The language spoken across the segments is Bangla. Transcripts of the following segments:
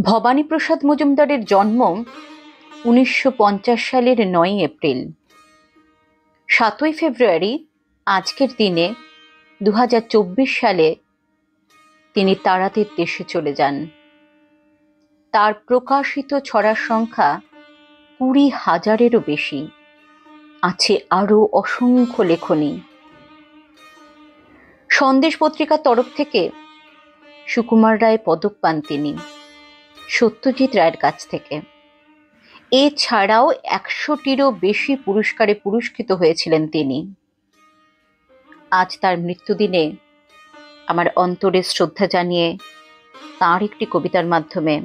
ভবানীপ্রসাদ মজুমদারের জন্ম ১৯৫০ সালের ৯ এপ্রিল। ৭ই ফেব্রুয়ারি আজকের দিনে ২০২৪ সালে তিনি তারাদের দেশে চলে যান। তার প্রকাশিত ছড়ার সংখ্যা ২০,০০০-এরও বেশি। আছে আরও অসংখ্য লেখনী। সন্দেশ পত্রিকার তরফ থেকে সুকুমার রায় পদক পান তিনি সত্যজিৎ রায়ের কাছ থেকে। এছাড়াও ১০০টিরও বেশি পুরস্কারে পুরস্কৃত হয়েছিলেন তিনি। আজ তার মৃত্যুদিনে আমার অন্তরে শ্রদ্ধা জানিয়ে তাঁর একটি কবিতার মাধ্যমে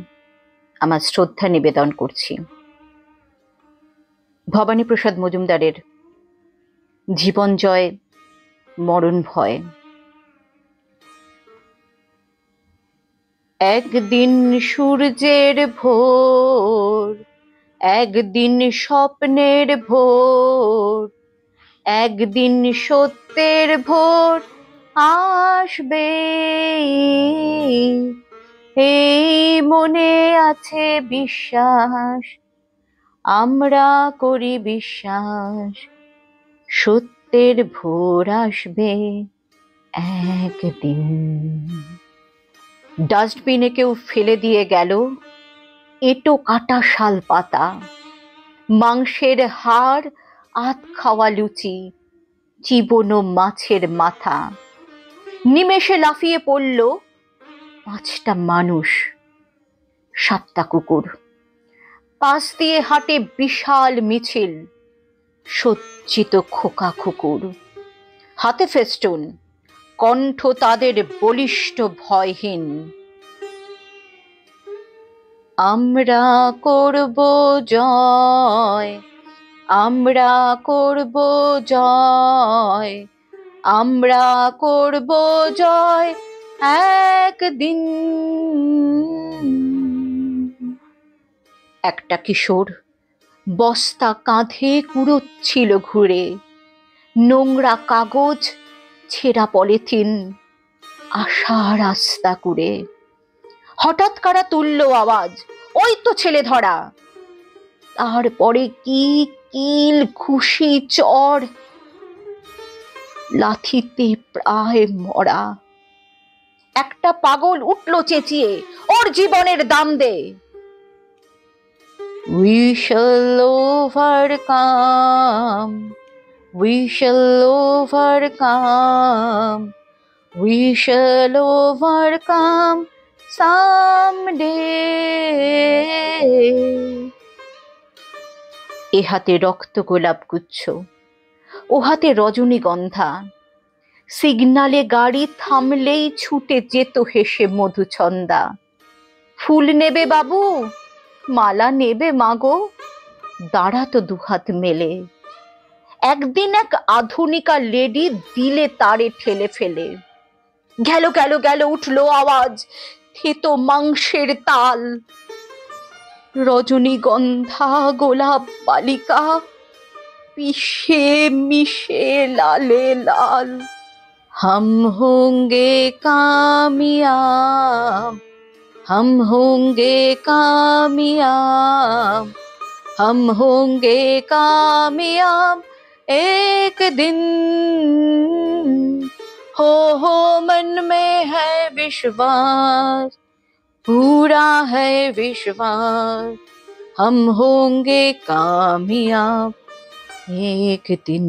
আমার শ্রদ্ধা নিবেদন করছি। ভবানীপ্রসাদ মজুমদারের জীবন জয় মরণ ভয়। একদিন সূর্যের ভোর, একদিন স্বপ্নের ভোর, একদিন সত্যের ভোর আসবে, এই মনে আছে বিশ্বাস, আমরা করি বিশ্বাস, সত্যের ভোর আসবে একদিন। ডাস্টবিনে কেউ ফেলে দিয়ে গেল এঁটো কাটা শাল পাতা, মাংসের হাড়, আধ খাওয়া লুচি, চিবোনো মাছের মাথা। নিমেষে লাফিয়ে পড়ল ৫টা মানুষ, ৭টা কুকুর। পাশ দিয়ে হাঁটে বিশাল মিছিল, সজ্জিত খোকা কুকুর। হাতে ফেস্টুন, কণ্ঠ তাদের বলিষ্ঠ ভয়হীন। আমরা করব জয়, আমরা করব জয়, আমরা করব জয় একদিন। একটা কিশোর বস্তা কাঁধে কুড়োচ্ছিল ঘুরে, নোংরা কাগজ, ছেঁড়া পলিথিন, আশা রাস্তা কুড়ে। হঠাৎ কারা তুললো আওয়াজ, ওই তো ছেলে ধরা। তারপরে কি কিল, ঘুষি, চড়, লাথিতে প্রায় মরা। একটা পাগল উঠল চেঁচিয়ে, ওর জীবনের দাম দে। We shall overcome, we shall overcome, we shall overcome someday. এ হাতে রক্ত গোলাপ গুচ্ছ, ও হাতে রজনীগন্ধা। সিগনালে গাড়ি থামলেই ছুটে যেত হেসে মধুছন্দা। ফুল নেবে বাবু, মালা নেবে মাগো, দাঁড়াতো দুহাত মেলে। একদিন এক আধুনিকা লেডি দিলে তারে ঠেলে ফেলে। গেল গেল গেল উঠলো আওয়াজ, থেতো মাংসের তাল। রজনীগন্ধা গোলাপ বালিকা, পিষে মিশে লালে লাল। हम होंगे कामयाब, हम होंगे कामयाब, हम होंगे कामयाब एक दिन। हो मन में है विश्वास, पूरा है विश्वास, हम होंगे कामयाब एक दिन।